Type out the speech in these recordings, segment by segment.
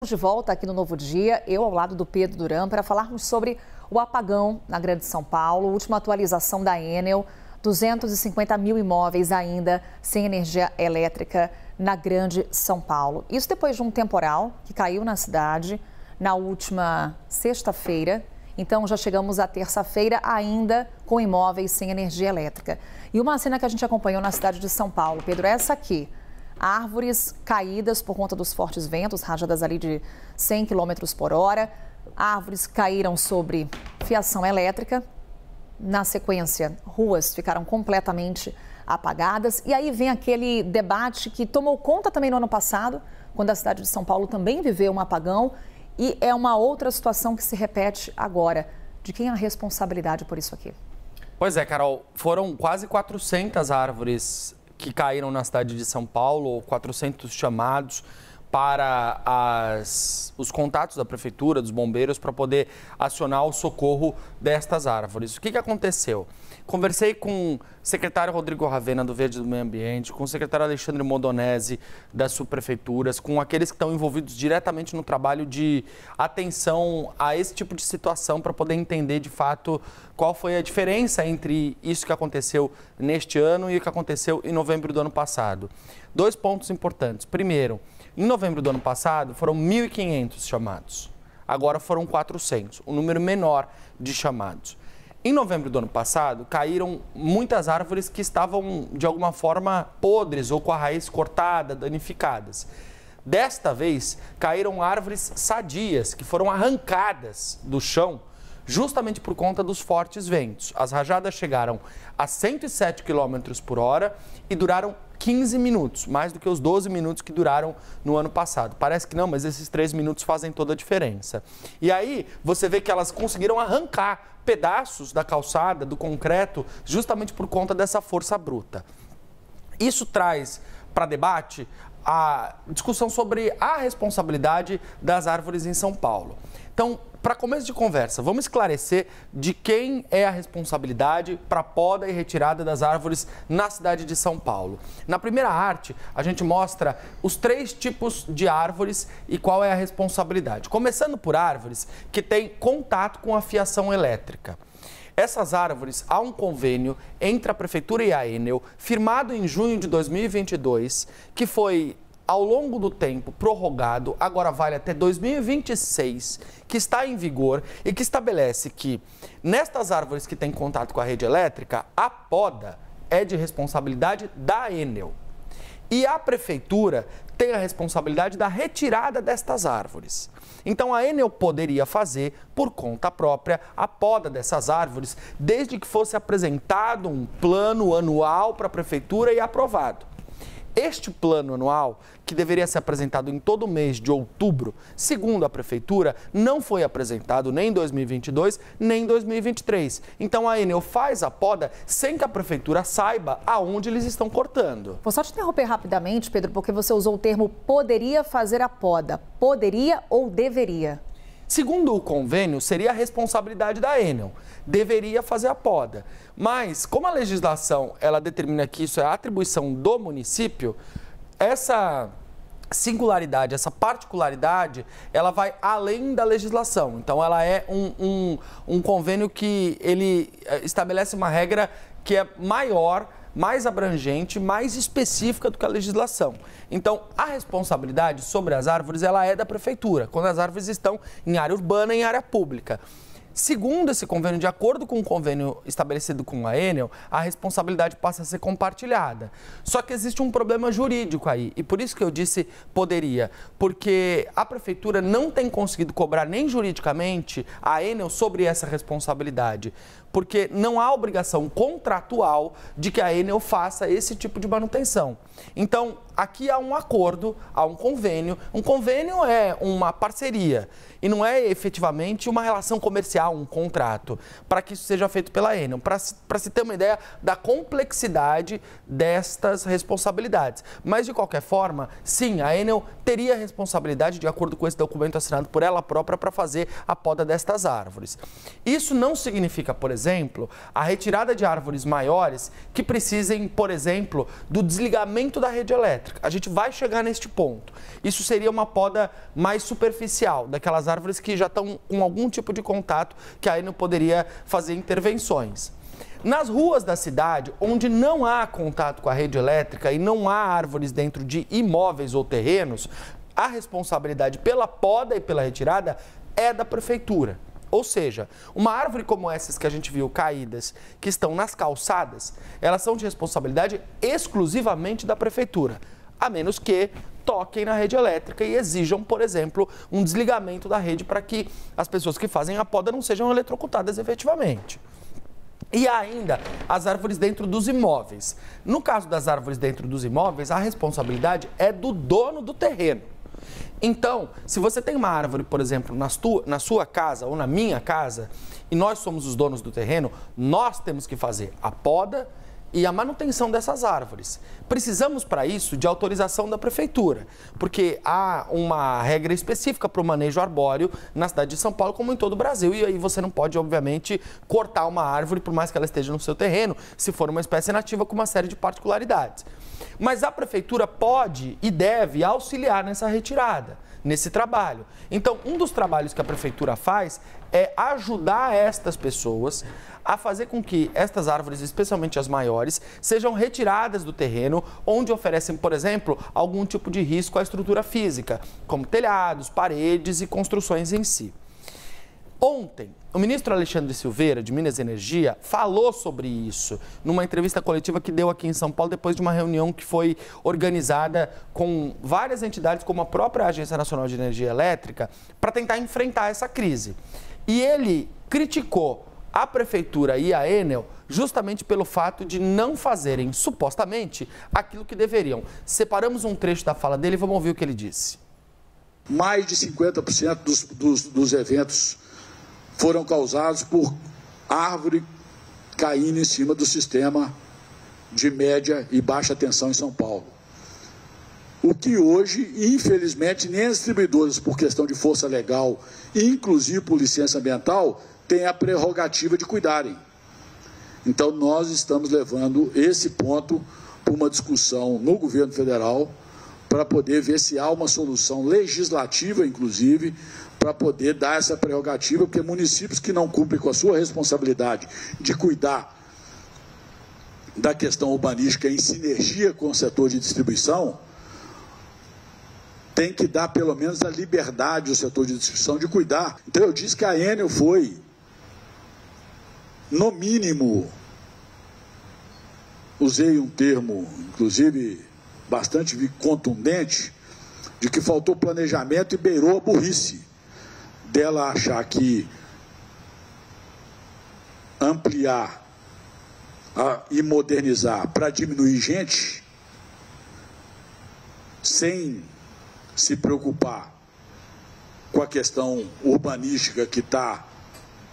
De volta aqui no Novo Dia, eu ao lado do Pedro Duran, para falarmos sobre o apagão na Grande São Paulo. Última atualização da Enel, 250 mil imóveis ainda sem energia elétrica na Grande São Paulo. Isso depois de um temporal que caiu na cidade na última sexta-feira. Então já chegamos à terça-feira ainda com imóveis sem energia elétrica. E uma cena que a gente acompanhou na cidade de São Paulo, Pedro, é essa aqui. Árvores caídas por conta dos fortes ventos, rajadas ali de 100 km por hora. Árvores caíram sobre fiação elétrica. Na sequência, ruas ficaram completamente apagadas. E aí vem aquele debate que tomou conta também no ano passado, quando a cidade de São Paulo também viveu um apagão. E é uma outra situação que se repete agora. De quem é a responsabilidade por isso aqui? Pois é, Carol, foram quase 400 árvores que caíram na cidade de São Paulo, 400 chamados para os contatos da prefeitura, dos bombeiros, para poder acionar o socorro destas árvores. O que aconteceu? Conversei com o secretário Rodrigo Ravena, do Verde do Meio Ambiente, com o secretário Alexandre Modonese, das subprefeituras, com aqueles que estão envolvidos diretamente no trabalho de atenção a esse tipo de situação, para poder entender de fato qual foi a diferença entre isso que aconteceu neste ano e o que aconteceu em novembro do ano passado. Dois pontos importantes. Primeiro, em novembro do ano passado foram 1.500 chamados, agora foram 400, um número menor de chamados. Em novembro do ano passado, caíram muitas árvores que estavam, de alguma forma, podres ou com a raiz cortada, danificadas. Desta vez, caíram árvores sadias, que foram arrancadas do chão, justamente por conta dos fortes ventos. As rajadas chegaram a 107 km por hora e duraram 15 minutos, mais do que os 12 minutos que duraram no ano passado. Parece que não, mas esses 3 minutos fazem toda a diferença. E aí, você vê que elas conseguiram arrancar pedaços da calçada, do concreto, justamente por conta dessa força bruta. Isso traz para debate a discussão sobre a responsabilidade das árvores em São Paulo. Então, para começo de conversa, vamos esclarecer de quem é a responsabilidade para a poda e retirada das árvores na cidade de São Paulo. Na primeira arte, a gente mostra os 3 tipos de árvores e qual é a responsabilidade. Começando por árvores que têm contato com a fiação elétrica. Essas árvores, há um convênio entre a Prefeitura e a Enel, firmado em junho de 2022, que foi, ao longo do tempo, prorrogado, agora vale até 2026, que está em vigor e que estabelece que, nestas árvores que têm contato com a rede elétrica, a poda é de responsabilidade da Enel. E a Prefeitura tem a responsabilidade da retirada destas árvores. Então, a Enel poderia fazer, por conta própria, a poda dessas árvores, desde que fosse apresentado um plano anual para a Prefeitura e aprovado. Este plano anual, que deveria ser apresentado em todo mês de outubro, segundo a Prefeitura, não foi apresentado nem em 2022, nem em 2023. Então, a Enel faz a poda sem que a Prefeitura saiba aonde eles estão cortando. Vou só te interromper rapidamente, Pedro, porque você usou o termo poderia fazer a poda. Poderia ou deveria? Segundo o convênio, seria a responsabilidade da Enel, deveria fazer a poda. Mas, como a legislação ela determina que isso é atribuição do município, essa singularidade, essa particularidade, ela vai além da legislação. Então, ela é um convênio que ele estabelece uma regra que é maior, mais abrangente, mais específica do que a legislação. Então, a responsabilidade sobre as árvores, ela é da Prefeitura, quando as árvores estão em área urbana e em área pública. Segundo esse convênio, de acordo com o convênio estabelecido com a Enel, a responsabilidade passa a ser compartilhada. Só que existe um problema jurídico aí, e por isso que eu disse poderia, porque a Prefeitura não tem conseguido cobrar nem juridicamente a Enel sobre essa responsabilidade, porque não há obrigação contratual de que a Enel faça esse tipo de manutenção. Então, aqui há um acordo, há um convênio. Um convênio é uma parceria e não é efetivamente uma relação comercial, um contrato, para que isso seja feito pela Enel, para se ter uma ideia da complexidade destas responsabilidades. Mas, de qualquer forma, sim, a Enel teria responsabilidade, de acordo com esse documento assinado por ela própria, para fazer a poda destas árvores. Isso não significa, por exemplo, a retirada de árvores maiores que precisem, por exemplo, do desligamento da rede elétrica. elétrica. A gente vai chegar neste ponto. Isso seria uma poda mais superficial, daquelas árvores que já estão com algum tipo de contato, que aí não poderia fazer intervenções. Nas ruas da cidade, onde não há contato com a rede elétrica e não há árvores dentro de imóveis ou terrenos, a responsabilidade pela poda e pela retirada é da prefeitura. Ou seja, uma árvore como essas que a gente viu caídas, que estão nas calçadas, elas são de responsabilidade exclusivamente da prefeitura, a menos que toquem na rede elétrica e exijam, por exemplo, um desligamento da rede para que as pessoas que fazem a poda não sejam eletrocutadas efetivamente. E ainda as árvores dentro dos imóveis. No caso das árvores dentro dos imóveis, a responsabilidade é do dono do terreno. Então, se você tem uma árvore, por exemplo, na sua casa ou na minha casa, e nós somos os donos do terreno, nós temos que fazer a poda e a manutenção dessas árvores. Precisamos, para isso, de autorização da prefeitura, porque há uma regra específica para o manejo arbóreo na cidade de São Paulo, como em todo o Brasil, e aí você não pode, obviamente, cortar uma árvore, por mais que ela esteja no seu terreno, se for uma espécie nativa com uma série de particularidades. Mas a prefeitura pode e deve auxiliar nessa retirada, nesse trabalho. Então, um dos trabalhos que a prefeitura faz é ajudar estas pessoas a fazer com que estas árvores, especialmente as maiores, sejam retiradas do terreno onde oferecem, por exemplo, algum tipo de risco à estrutura física, como telhados, paredes e construções em si. Ontem, o ministro Alexandre Silveira, de Minas e Energia, falou sobre isso numa entrevista coletiva que deu aqui em São Paulo depois de uma reunião que foi organizada com várias entidades, como a própria Agência Nacional de Energia Elétrica, para tentar enfrentar essa crise. E ele criticou a prefeitura e a Enel justamente pelo fato de não fazerem, supostamente, aquilo que deveriam. Separamos um trecho da fala dele e vamos ouvir o que ele disse. Mais de 50% dos eventos foram causados por árvore caindo em cima do sistema de média e baixa tensão em São Paulo. O que hoje, infelizmente, nem as distribuidoras, por questão de força legal, inclusive por licença ambiental, têm a prerrogativa de cuidarem. Então, nós estamos levando esse ponto para uma discussão no governo federal, para poder ver se há uma solução legislativa, inclusive, para poder dar essa prerrogativa, porque municípios que não cumprem com a sua responsabilidade de cuidar da questão urbanística em sinergia com o setor de distribuição, tem que dar pelo menos a liberdade ao setor de distribuição de cuidar. Então eu disse que a Enel foi, no mínimo, usei um termo, inclusive, bastante contundente, de que faltou planejamento e beirou a burrice dela achar que ampliar e modernizar para diminuir gente, sem se preocupar com a questão urbanística que está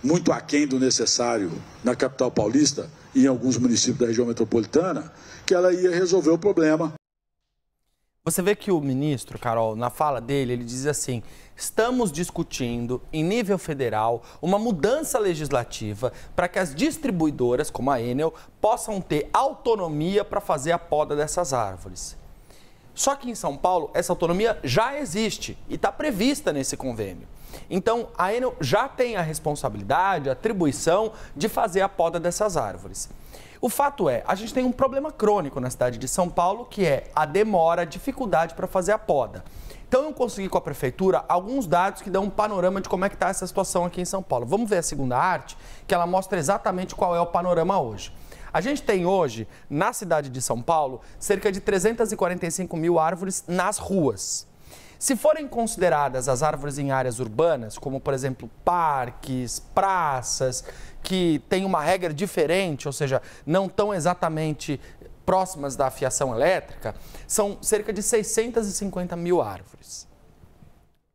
muito aquém do necessário na capital paulista e em alguns municípios da região metropolitana, que ela ia resolver o problema. Você vê que o ministro, Carol, na fala dele, ele diz assim: estamos discutindo, em nível federal, uma mudança legislativa para que as distribuidoras, como a Enel, possam ter autonomia para fazer a poda dessas árvores. Só que em São Paulo, essa autonomia já existe e está prevista nesse convênio. Então, a Enel já tem a responsabilidade, a atribuição de fazer a poda dessas árvores. O fato é, a gente tem um problema crônico na cidade de São Paulo, que é a demora, a dificuldade para fazer a poda. Então, eu consegui com a prefeitura alguns dados que dão um panorama de como é que está essa situação aqui em São Paulo. Vamos ver a segunda arte, que ela mostra exatamente qual é o panorama hoje. A gente tem hoje, na cidade de São Paulo, cerca de 345 mil árvores nas ruas. Se forem consideradas as árvores em áreas urbanas, como, por exemplo, parques, praças, que têm uma regra diferente, ou seja, não estão exatamente próximas da fiação elétrica, são cerca de 650 mil árvores.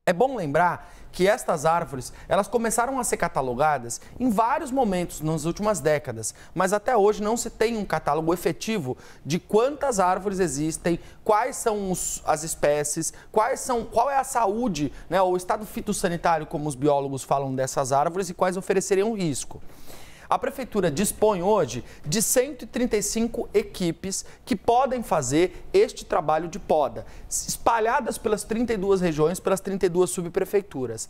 É bom lembrar que estas árvores, elas começaram a ser catalogadas em vários momentos nas últimas décadas, mas até hoje não se tem um catálogo efetivo de quantas árvores existem, quais são as espécies, qual é a saúde, né, o estado fitossanitário, como os biólogos falam dessas árvores, e quais ofereceriam risco. A Prefeitura dispõe hoje de 135 equipes que podem fazer este trabalho de poda, espalhadas pelas 32 regiões, pelas 32 subprefeituras.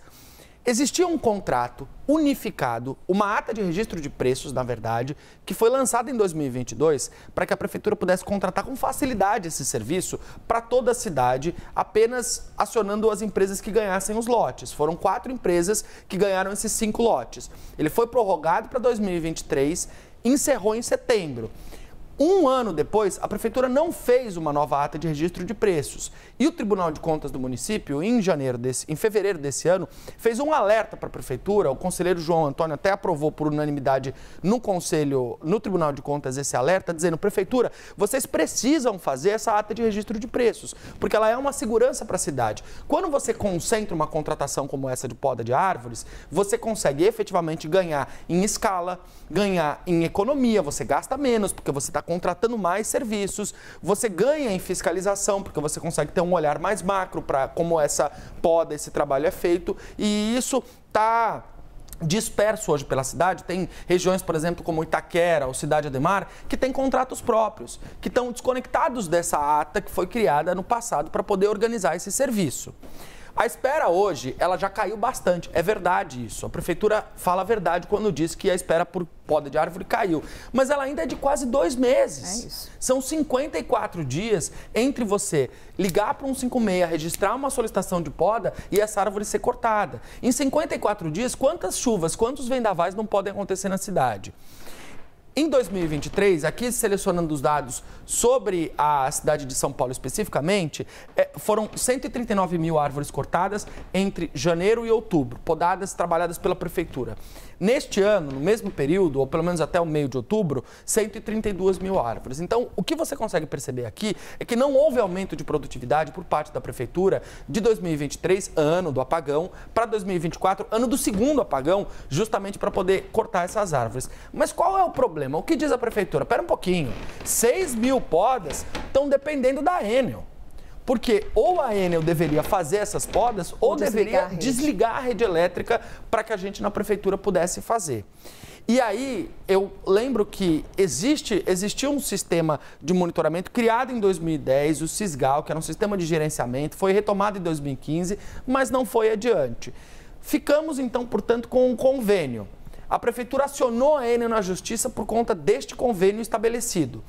Existia um contrato unificado, uma ata de registro de preços, na verdade, que foi lançada em 2022 para que a Prefeitura pudesse contratar com facilidade esse serviço para toda a cidade, apenas acionando as empresas que ganhassem os lotes. Foram 4 empresas que ganharam esses 5 lotes. Ele foi prorrogado para 2023, encerrou em setembro. Um ano depois, a Prefeitura não fez uma nova ata de registro de preços. E o Tribunal de Contas do município, em fevereiro desse ano, fez um alerta para a Prefeitura. O conselheiro João Antônio até aprovou por unanimidade no Tribunal de Contas esse alerta, dizendo: Prefeitura, vocês precisam fazer essa ata de registro de preços, porque ela é uma segurança para a cidade. Quando você concentra uma contratação como essa de poda de árvores, você consegue efetivamente ganhar em escala, ganhar em economia, você gasta menos, porque você está contratando mais serviços, você ganha em fiscalização, porque você consegue ter um olhar mais macro para como essa poda, esse trabalho é feito, e isso está disperso hoje pela cidade. Tem regiões, por exemplo, como Itaquera ou Cidade Ademar, que têm contratos próprios, que estão desconectados dessa ata que foi criada no passado para poder organizar esse serviço. A espera hoje, ela já caiu bastante, é verdade isso. A Prefeitura fala a verdade quando diz que a espera por poda de árvore caiu, mas ela ainda é de quase 2 meses. É isso. São 54 dias entre você ligar para um 156, registrar uma solicitação de poda e essa árvore ser cortada. Em 54 dias, quantas chuvas, quantos vendavais não podem acontecer na cidade? Em 2023, aqui selecionando os dados sobre a cidade de São Paulo especificamente, foram 139 mil árvores cortadas entre janeiro e outubro, podadas, trabalhadas pela Prefeitura. Neste ano, no mesmo período, ou pelo menos até o meio de outubro, 132 mil árvores. Então, o que você consegue perceber aqui é que não houve aumento de produtividade por parte da Prefeitura de 2023, ano do apagão, para 2024, ano do segundo apagão, justamente para poder cortar essas árvores. Mas qual é o problema? O que diz a Prefeitura? Espera um pouquinho, 6 mil podas estão dependendo da Enel. Porque ou a Enel deveria fazer essas podas ou deveria desligar a rede elétrica para que a gente na Prefeitura pudesse fazer. E aí, eu lembro que existia um sistema de monitoramento criado em 2010, o Cisgal, que era um sistema de gerenciamento, foi retomado em 2015, mas não foi adiante. Ficamos, então, portanto, com um convênio. A Prefeitura acionou a Enel na Justiça por conta deste convênio estabelecido.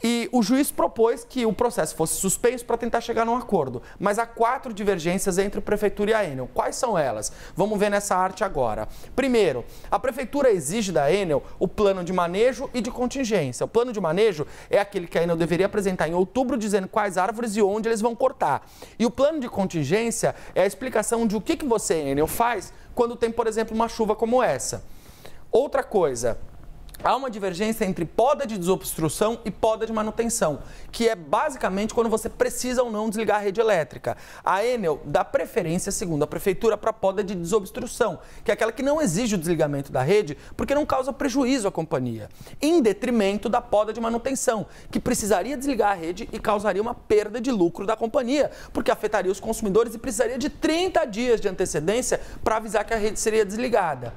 E o juiz propôs que o processo fosse suspenso para tentar chegar num acordo. Mas há 4 divergências entre a Prefeitura e a Enel. Quais são elas? Vamos ver nessa arte agora. Primeiro, a Prefeitura exige da Enel o plano de manejo e de contingência. O plano de manejo é aquele que a Enel deveria apresentar em outubro, dizendo quais árvores e onde eles vão cortar. E o plano de contingência é a explicação de o que você, Enel, faz quando tem, por exemplo, uma chuva como essa. Outra coisa... Há uma divergência entre poda de desobstrução e poda de manutenção, que é basicamente quando você precisa ou não desligar a rede elétrica. A Enel dá preferência, segundo a Prefeitura, para a poda de desobstrução, que é aquela que não exige o desligamento da rede porque não causa prejuízo à companhia, em detrimento da poda de manutenção, que precisaria desligar a rede e causaria uma perda de lucro da companhia, porque afetaria os consumidores e precisaria de 30 dias de antecedência para avisar que a rede seria desligada.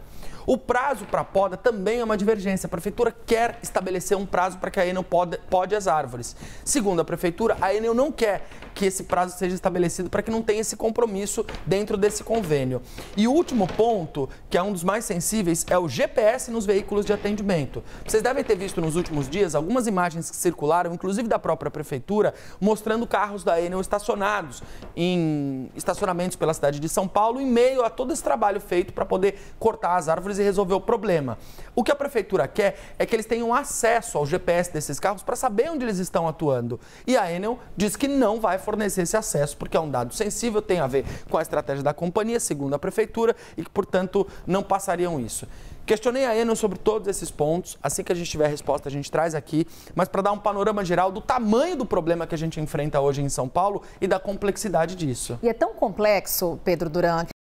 O prazo para a poda também é uma divergência. A Prefeitura quer estabelecer um prazo para que a Enel pode as árvores. Segundo a Prefeitura, a Enel não quer que esse prazo seja estabelecido para que não tenha esse compromisso dentro desse convênio. E o último ponto, que é um dos mais sensíveis, é o GPS nos veículos de atendimento. Vocês devem ter visto nos últimos dias algumas imagens que circularam, inclusive da própria Prefeitura, mostrando carros da Enel estacionados em estacionamentos pela cidade de São Paulo, em meio a todo esse trabalho feito para poder cortar as árvores e resolver o problema. O que a Prefeitura quer é que eles tenham acesso ao GPS desses carros para saber onde eles estão atuando. E a Enel diz que não vai fornecer esse acesso, porque é um dado sensível, tem a ver com a estratégia da companhia, segundo a Prefeitura, e que, portanto, não passariam isso. Questionei a Enel sobre todos esses pontos. Assim que a gente tiver a resposta, a gente traz aqui. Mas para dar um panorama geral do tamanho do problema que a gente enfrenta hoje em São Paulo e da complexidade disso. E é tão complexo, Pedro Duran,